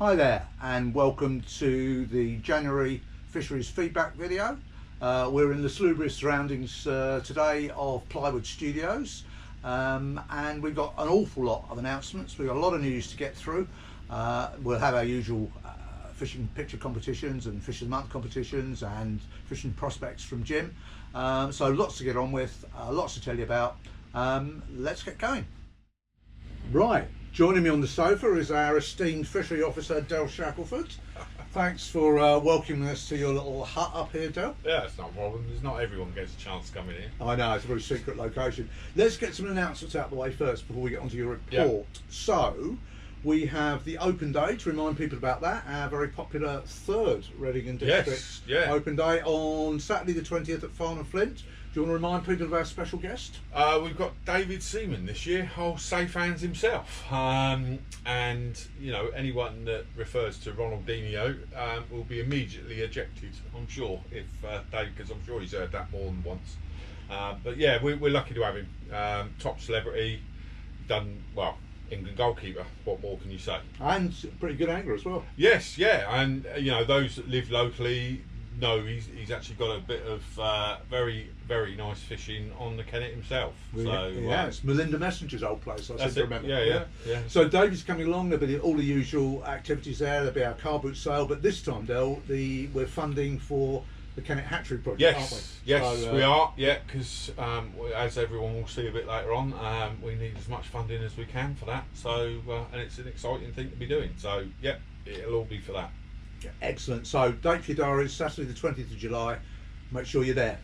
Hi there and welcome to the January Fisheries feedback video. We're in the salubrious surroundings today of Plywood Studios and we've got an awful lot of announcements. We've got a lot of news to get through. We'll have our usual fishing picture competitions and fish of the month competitions and fishing prospects from Jim. So lots to get on with, lots to tell you about. Let's get going. Right. Joining me on the sofa is our esteemed fishery officer, Del Shackelford. Thanks for welcoming us to your little hut up here, Del. Yeah, it's not a problem. There's not everyone gets a chance to come in here. I know, it's a very secret location. Let's get some announcements out of the way first before we get onto your report. Yeah. So, we have the open day, to remind people about that, our very popular third Reading and District open day on Saturday the 20th at Farnham Flint. Do you want to remind people of our special guest? We've got David Seaman this year, old safe hands himself. And, you know, anyone that refers to Ronaldinho will be immediately ejected, I'm sure, if Dave, because I'm sure he's heard that more than once. But yeah, we're lucky to have him. Top celebrity, done, well, England goalkeeper, what more can you say? And pretty good angler as well. Yes, yeah, and you know, those that live locally know he's actually got a bit of very nice fishing on the Kenet himself. So yeah, it's Melinda Messenger's old place, I seem to remember. Yeah. So David's coming along. There'll be all the usual activities there. There'll be our car boot sale, but this time, Del, we're funding for the Kenet Hatchery project, aren't we? Yes, so, we are. Yeah, because as everyone will see a bit later on, we need as much funding as we can for that. So and it's an exciting thing to be doing. So yeah, it'll all be for that. Excellent. So date for your diaries, Saturday the 20th of July. Make sure you're there.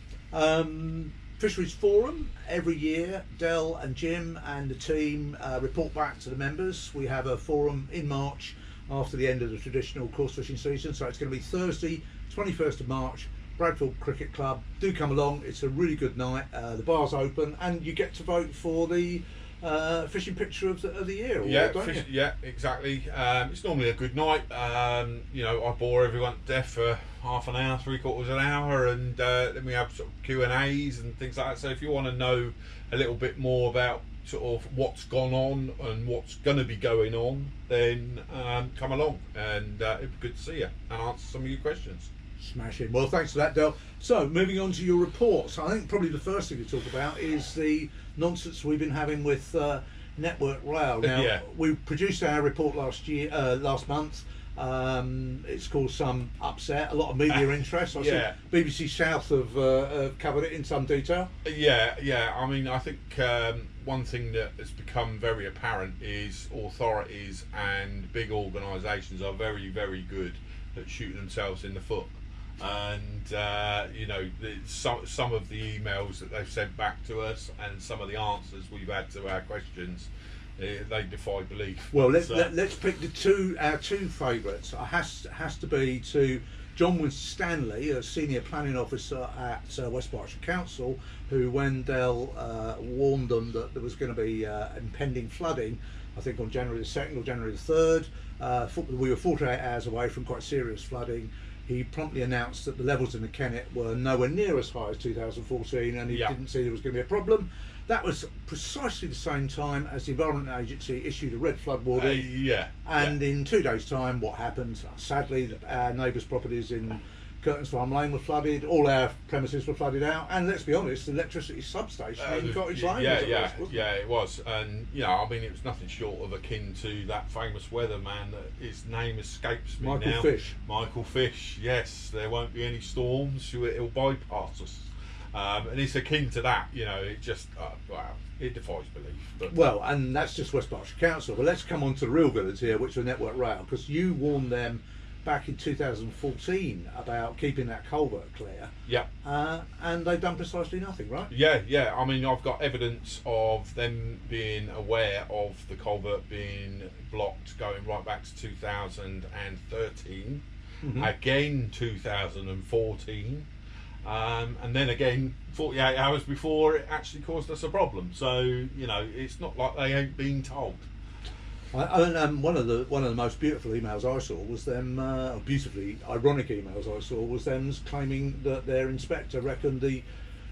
Fisheries Forum, every year Del and Jim and the team report back to the members. We have a forum in March after the end of the traditional course fishing season, so it's going to be Thursday 21st of March, Bradfield Cricket Club. Do come along, it's a really good night. The bar's open and you get to vote for the fishing picture of the year. Yeah, exactly. It's normally a good night. You know, I bore everyone to death for half an hour, 3/4 of an hour, and then we have sort of Q&As and things like that. So if you want to know a little bit more about sort of what's gone on and what's going to be going on, then come along, and it'd be good to see you and answer some of your questions. Smashing. Well, thanks for that, Del. So, moving on to your reports, I think probably the first thing to talk about is the nonsense we've been having with Network Rail. Now, we produced our report last month. It's caused some upset, a lot of media interest. I think BBC South have covered it in some detail. Yeah. I mean, I think one thing that has become very apparent is authorities and big organisations are very, very good at shooting themselves in the foot. And you know, some of the emails that they've sent back to us and some of the answers we've had to our questions, they defy belief. Well, let's pick our two favourites. It has to be to John Winstanley, a senior planning officer at West Berkshire Council, who, when Del warned them that there was going to be impending flooding, I think on January the 2nd or January the 3rd, we were 48 hours away from quite serious flooding. He promptly announced that the levels in the Kenet were nowhere near as high as 2014, and he didn't see there was going to be a problem. That was precisely the same time as the Environment Agency issued a red flood warning. In 2 days' time, what happened? Sadly, our neighbours' properties in Curtains Farm Lane were flooded, all our premises were flooded out, and let's be honest, the electricity substation in Cottage Lane it was. And you know, I mean, it was nothing short of akin to that famous weatherman that his name escapes me now. Michael Fish. Yes, there won't be any storms, it'll bypass us. And it's akin to that, you know, it just, wow, it defies belief. But, well, and that's just West Berkshire Council, but let's come on to the real villains here, which are Network Rail, because you warned them back in 2014 about keeping that culvert clear. And they've done precisely nothing, right? Yeah. I mean, I've got evidence of them being aware of the culvert being blocked going right back to 2013, again 2014, and then again 48 hours before it actually caused us a problem. So, you know, it's not like they ain't being told. One of the most beautiful emails I saw was them, beautifully ironic emails I saw was them claiming that their inspector reckoned the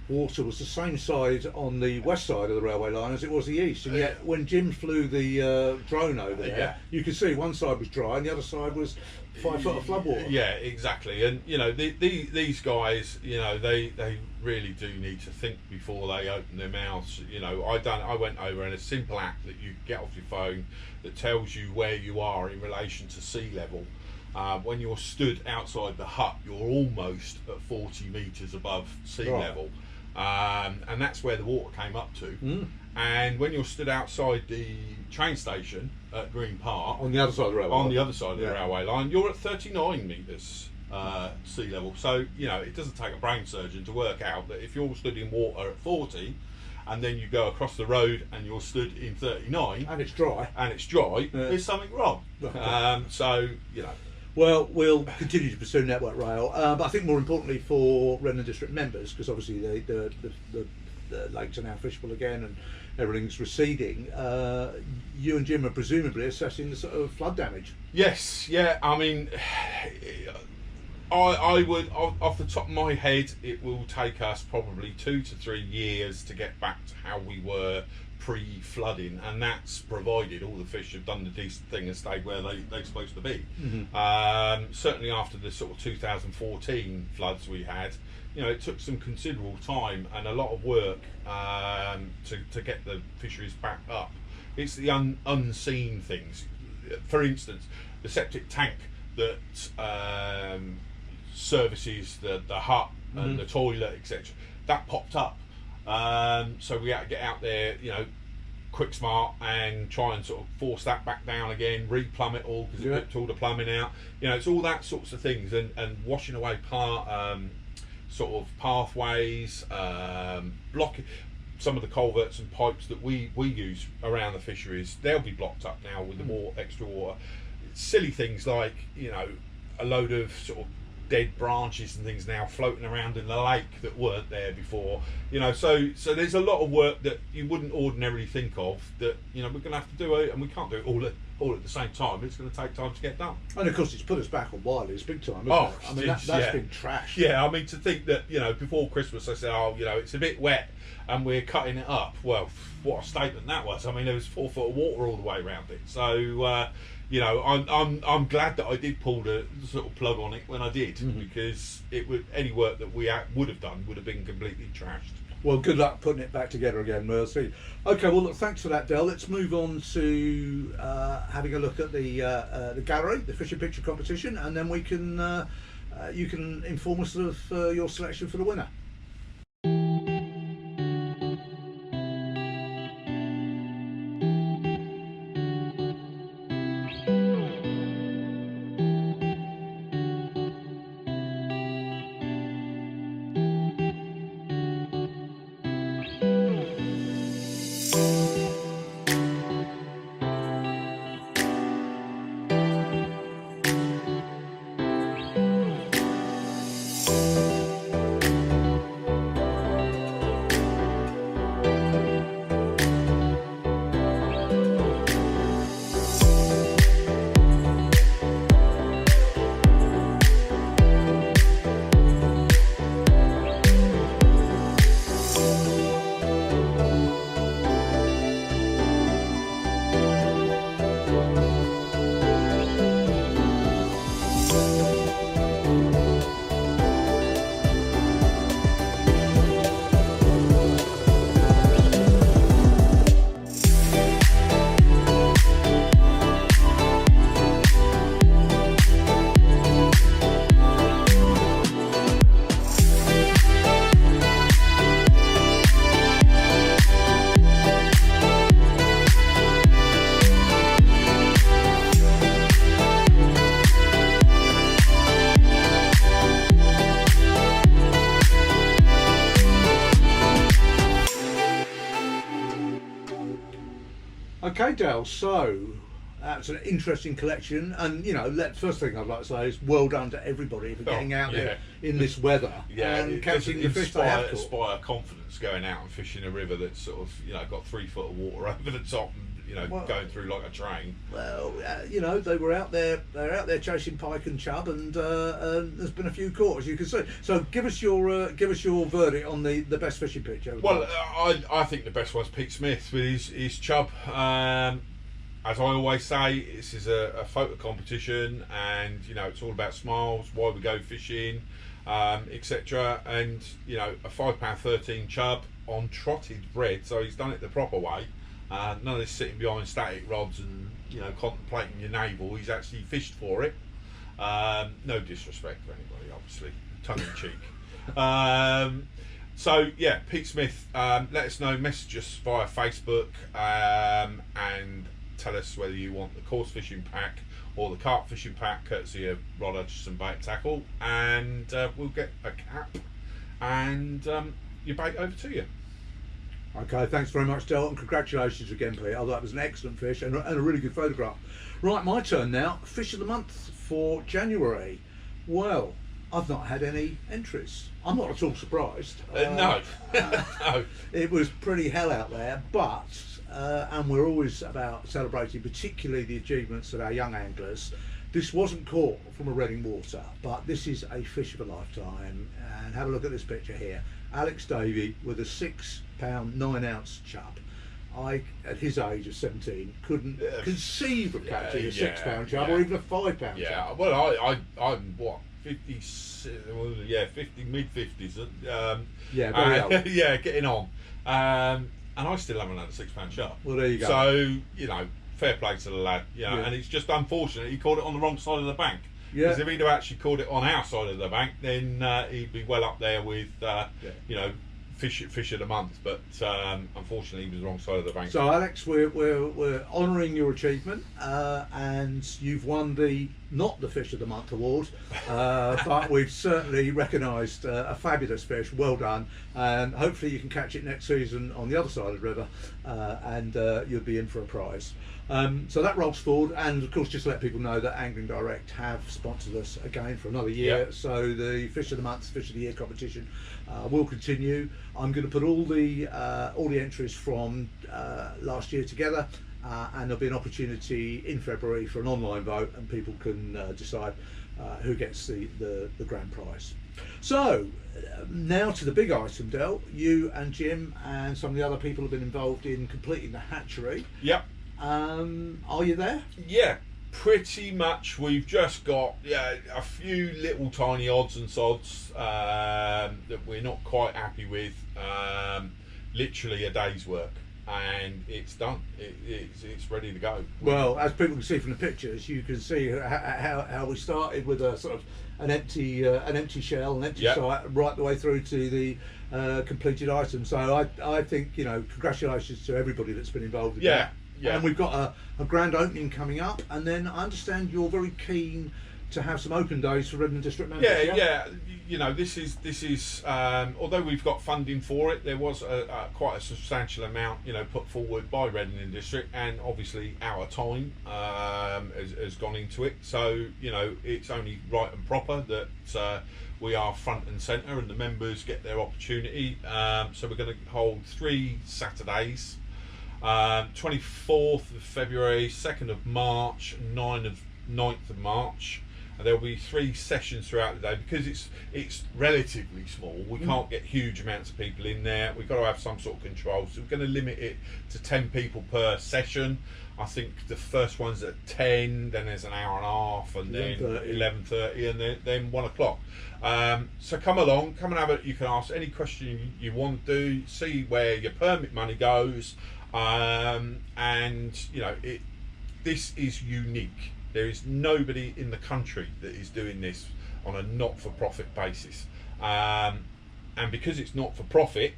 water was the same side on the west side of the railway line as it was the east, and yet when Jim flew the drone over there, you could see one side was dry and the other side was 5 foot of floodwater. Yeah, exactly. And you know, these guys, you know, they really do need to think before they open their mouths. You know, I went over, and a simple app that you get off your phone that tells you where you are in relation to sea level. When you're stood outside the hut, you're almost at 40 metres above sea level. And that's where the water came up to. And when you're stood outside the train station at Green Park, on the other side of the railway, railway line, you're at 39 metres sea level. So you know, it doesn't take a brain surgeon to work out that if you're stood in water at 40, and then you go across the road and you're stood in 39, and it's dry, there's something wrong. So you know. Well, we'll continue to pursue Network Rail, but I think more importantly for Wrenham District members, because obviously the lakes are now fishable again and everything's receding. You and Jim are presumably assessing the sort of flood damage. Yes, yeah. I mean, I would, off the top of my head, it will take us probably 2 to 3 years to get back to how we were pre-flooding, and that's provided all the fish have done the decent thing and stayed where they're supposed to be. Certainly after the sort of 2014 floods we had, you know, it took some considerable time and a lot of work to get the fisheries back up. It's the unseen things. For instance, the septic tank that services the hut and the toilet, etc., that popped up. So we had to get out there, you know, quick smart, and try and sort of force that back down again, replumb it all because it ripped all the plumbing out. You know, it's all that sorts of things, and washing away sort of pathways, blocking some of the culverts and pipes that we use around the fisheries. They'll be blocked up now with the more extra water. Silly things like, you know, a load of sort of dead branches and things now floating around in the lake that weren't there before. You know, so there's a lot of work that you wouldn't ordinarily think of that, you know, we're going to have to do it, and we can't do it all at the same time. It's going to take time to get done. And of course, it's put us back on wireless big time, hasn't it? I mean, that's been trashed. Yeah, I mean, to think that, you know, before Christmas I said, oh, you know, it's a bit wet and we're cutting it up. Well, what a statement that was. I mean, there was 4 foot of water all the way around it. So you know, I'm glad that I did pull the sort of plug on it when I did, because any work that we would have done would have been completely trashed. Well, good luck putting it back together again, Mercy. Okay, well, look, thanks for that, Del. Let's move on to having a look at the gallery, the fishing picture competition, and then we can you can inform us of your selection for the winner. Okay, Dale, so that's an interesting collection, and you know, first thing I'd like to say is well done to everybody for getting out there in this weather and catching the fish they have caught. Inspire confidence going out and fishing a river that's sort of, you know, got 3 foot of water over the top, and Well, going through like a train. Well, they were out there. They're out there chasing pike and chub, and there's been a few caught, as you can see. So give us your verdict on the best fishing picture. Well, I think the best one's Pete Smith with his chub. As I always say, this is a photo competition, and it's all about smiles, why we go fishing, etc. And a £5.13 chub on trotted bread, so he's done it the proper way. None of this sitting behind static rods and contemplating your navel. He's actually fished for it. No disrespect for anybody, obviously, tongue in cheek. So yeah, Pete Smith, let us know, message us via Facebook, and tell us whether you want the coarse fishing pack or the carp fishing pack, courtesy of Rod Hutchison Bait Tackle, and we'll get a cap and your bait over to you. Okay, thanks very much, Del, and congratulations again, Pete. I thought that was an excellent fish and a really good photograph. Right, my turn now. Fish of the month for January. Well, I've not had any entries. I'm not at all surprised. No. No. It was pretty hell out there, but and we're always about celebrating particularly the achievements of our young anglers. This wasn't caught from a Reading water, but this is a fish of a lifetime. And have a look at this picture here. Alex Davey with a 6 pound 9 ounce chub. I, at his age of 17, couldn't conceive of catching a 6 pound chub or even a 5 pound chub. Well, I'm what, 50, mid 50s. Very old. Yeah, getting on. And I still haven't had a 6 pound chub. Well, there you go. So fair play to the lad. And it's just unfortunate he caught it on the wrong side of the bank. Because if he'd have actually caught it on our side of the bank, then he'd be well up there with fish of the month. But unfortunately, he was the wrong side of the bank. So Alex, we're honouring your achievement, and you've won not the Fish of the Month award, but we've certainly recognised a fabulous fish. Well done, and hopefully you can catch it next season on the other side of the river, and you'll be in for a prize. So that rolls forward, and of course just let people know that Angling Direct have sponsored us again for another year. Yep. So the Fish of the Month, Fish of the Year competition will continue. I'm going to put all the entries from last year together, and there'll be an opportunity in February for an online vote, and people can decide who gets the grand prize. So now to the big item, Del. You and Jim and some of the other people have been involved in completing the hatchery. Yep. Are you there? Yeah, pretty much. We've just got a few little tiny odds and sods that we're not quite happy with. Literally a day's work, and it's done. It's ready to go. Well, as people can see from the pictures, you can see how we started with a sort of an empty shell, an empty site, right the way through to the completed item. So I think congratulations to everybody that's been involved in that. Yeah. And we've got a grand opening coming up, and then I understand you're very keen to have some open days for Redmond District members. Yeah. This is although we've got funding for it, there was quite a substantial amount put forward by Redmond District, and obviously our time has gone into it. So it's only right and proper that we are front and centre, and the members get their opportunity. So we're going to hold 3 Saturdays. 24th of February, 2nd of March, 9th of March, and there'll be 3 sessions throughout the day. Because it's relatively small, we can't get huge amounts of people in there. We've got to have some sort of control, so we're going to limit it to 10 people per session. I think the first one's at 10, then there's an hour and a half, and then 11:30, and then 1 o'clock. So come along, come and have it. You can ask any question you want to do, see where your permit money goes. This is unique. There is nobody in the country that is doing this on a not-for-profit basis, and because it's not for profit,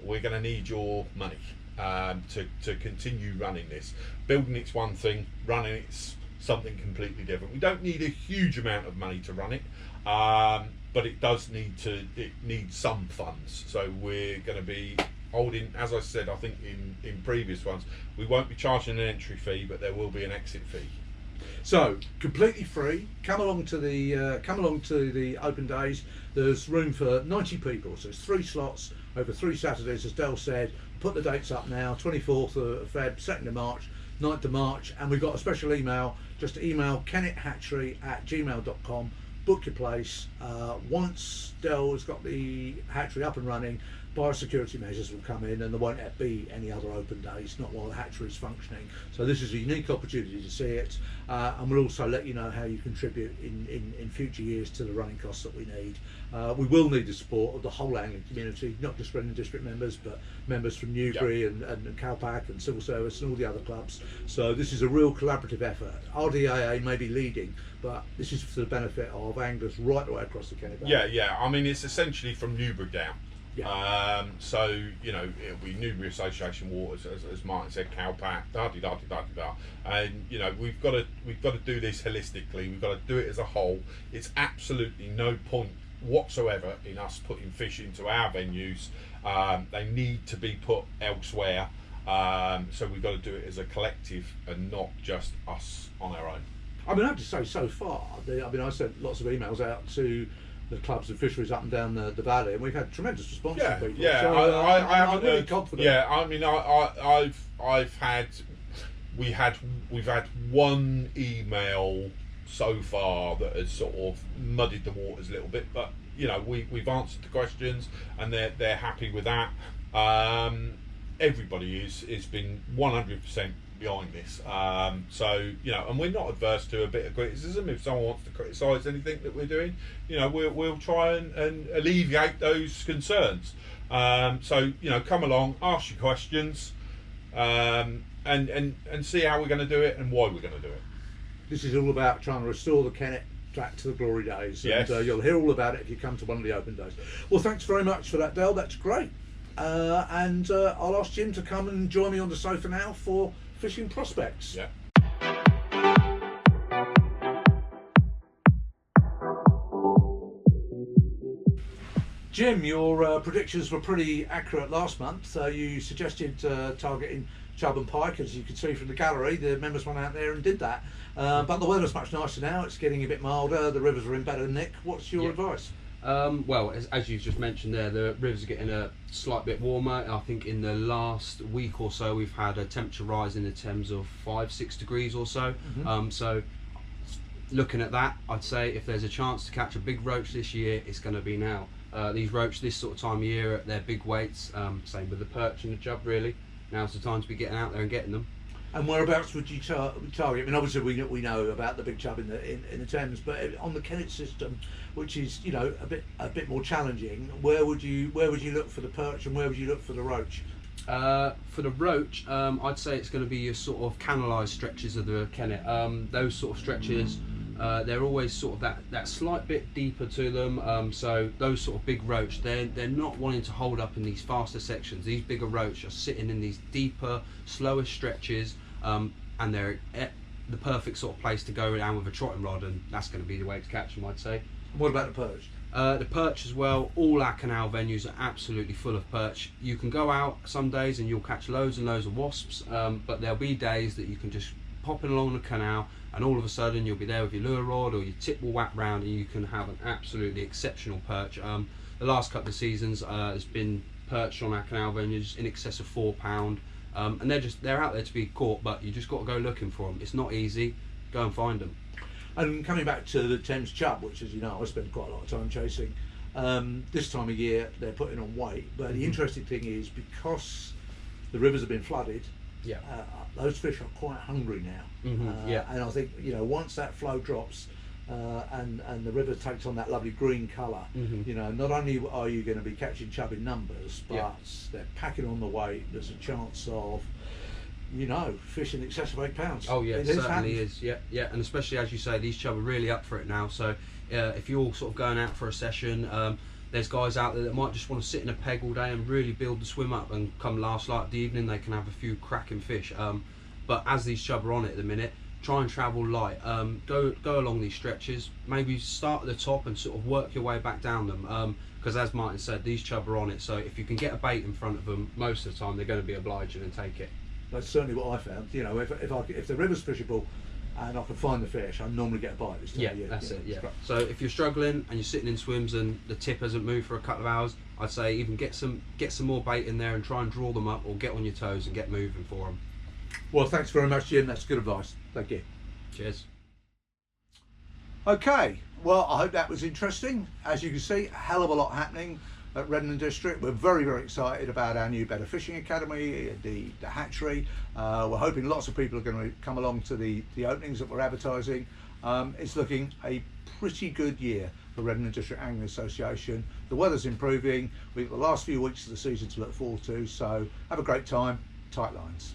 we're going to need your money to continue running this. Building it's one thing, running it's something completely different. We don't need a huge amount of money to run it, but it needs some funds. So we're going to be holding, as I said, I think in previous ones, we won't be charging an entry fee, but there will be an exit fee. So completely free. Come along to the open days. There's room for 90 people. So it's 3 slots over 3 Saturdays, as Del said. Put the dates up now. 24th of Feb, 2nd of March, 9th of March, and we've got a special email. Just email kenethatchery@gmail.com, book your place. Once Dell has got the hatchery up and running, biosecurity measures will come in, and there won't be any other open days, not while the hatchery is functioning. So this is a unique opportunity to see it, and we'll also let you know how you contribute in future years to the running costs that we need. We will need the support of the whole angling community, not just Brennan District members, but members from Newbury and Calpac and Civil Service and all the other clubs. So this is a real collaborative effort. RDAA may be leading, but this is for the benefit of anglers right the way across the Kenet Valley. Yeah. I mean, it's essentially from Newbury down. Yeah. So it'll be Newbury Association waters, as Martin said, Calpac, and we've got to do this holistically. We've got to do it as a whole. It's absolutely no point whatsoever in us putting fish into our venues. They need to be put elsewhere. So we've got to do it as a collective and not just us on our own. I mean, I have to say, so far, I sent lots of emails out to the clubs and fisheries up and down the valley, and we've had tremendous response from people. Yeah, so, I'm really confident. Yeah, I mean, we've had one email so far that has sort of muddied the waters a little bit, but we've answered the questions and they're happy with that. Everybody has been 100% behind this, so and we're not adverse to a bit of criticism. If someone wants to criticise anything that we're doing, we'll try and alleviate those concerns. So come along, ask your questions, and see how we're going to do it and why we're going to do it. This is all about trying to restore the Kenet back to the glory days. Yes. And you'll hear all about it if you come to one of the open days. Well, thanks very much for that, Dale. That's great. And I'll ask Jim to come and join me on the sofa now for fishing prospects. Yeah. Jim, your predictions were pretty accurate last month. You suggested targeting chub and pike, as you could see from the gallery. The members went out there and did that. But the weather's much nicer now. It's getting a bit milder. The rivers are in better nick. What's your advice? Well, as you've just mentioned there, the rivers are getting a slight bit warmer. I think in the last week or so we've had a temperature rise in the Thames of 5-6 degrees or so. So looking at that, I'd say if there's a chance to catch a big roach this year, it's going to be now. These roach this sort of time of year at their big weights, same with the perch and the chub really. Now's the time to be getting out there and getting them. And whereabouts would you target? I mean, obviously we know about the big chub in the Thames, but on the Kenet system, which is a bit more challenging, where would you look for the perch and where would you look for the roach? For the roach, I'd say it's going to be your sort of canalised stretches of the Kenet. Those sort of stretches, they're always sort of that slight bit deeper to them. So those sort of big roach, they're not wanting to hold up in these faster sections. These bigger roach are sitting in these deeper, slower stretches, and they're at the perfect sort of place to go down with a trotting rod, and that's going to be the way to catch them, I'd say. What about the perch? The perch as well. All our canal venues are absolutely full of perch. You can go out some days and you'll catch loads and loads of wasps, but there'll be days that you can just pop in along the canal and all of a sudden you'll be there with your lure rod or your tip will wrap round and you can have an absolutely exceptional perch. The last couple of seasons there's been perch on our canal venues in excess of £4, and they're out there to be caught, but you just got to go looking for them. It's not easy. Go and find them. And coming back to the Thames chub, which, as you know, I spend quite a lot of time chasing, this time of year they're putting on weight. But the interesting thing is, because the rivers have been flooded, those fish are quite hungry now. And I think once that flow drops and the river takes on that lovely green colour, not only are you going to be catching chub in numbers, but they're packing on the weight. There's a chance of fish in excess of £8. Oh yeah, it certainly is. Yeah, and especially as you say, these chub are really up for it now. So if you're sort of going out for a session, there's guys out there that might just want to sit in a peg all day and really build the swim up, and come last light of the evening they can have a few cracking fish. But as these chub are on it at the minute, try and travel light. Go along these stretches. Maybe start at the top and sort of work your way back down them. Because as Martin said, these chub are on it. So if you can get a bait in front of them, most of the time they're going to be obliging and take it. That's certainly what I found. If the river's fishable and I can find the fish, I normally get a bite this time of year. That's it. So if you're struggling and you're sitting in swims and the tip hasn't moved for a couple of hours, I'd say even get some more bait in there and try and draw them up, or get on your toes and get moving for them. Well, thanks very much, Jim. That's good advice. Thank you. Cheers. Okay, well, I hope that was interesting. As you can see, a hell of a lot happening at Redden District. We're very, very excited about our new Better Fishing Academy, the hatchery. We're hoping lots of people are going to come along to the openings that we're advertising. It's looking a pretty good year for Redden District Angling Association. The weather's improving. We've got the last few weeks of the season to look forward to, so have a great time. Tight lines.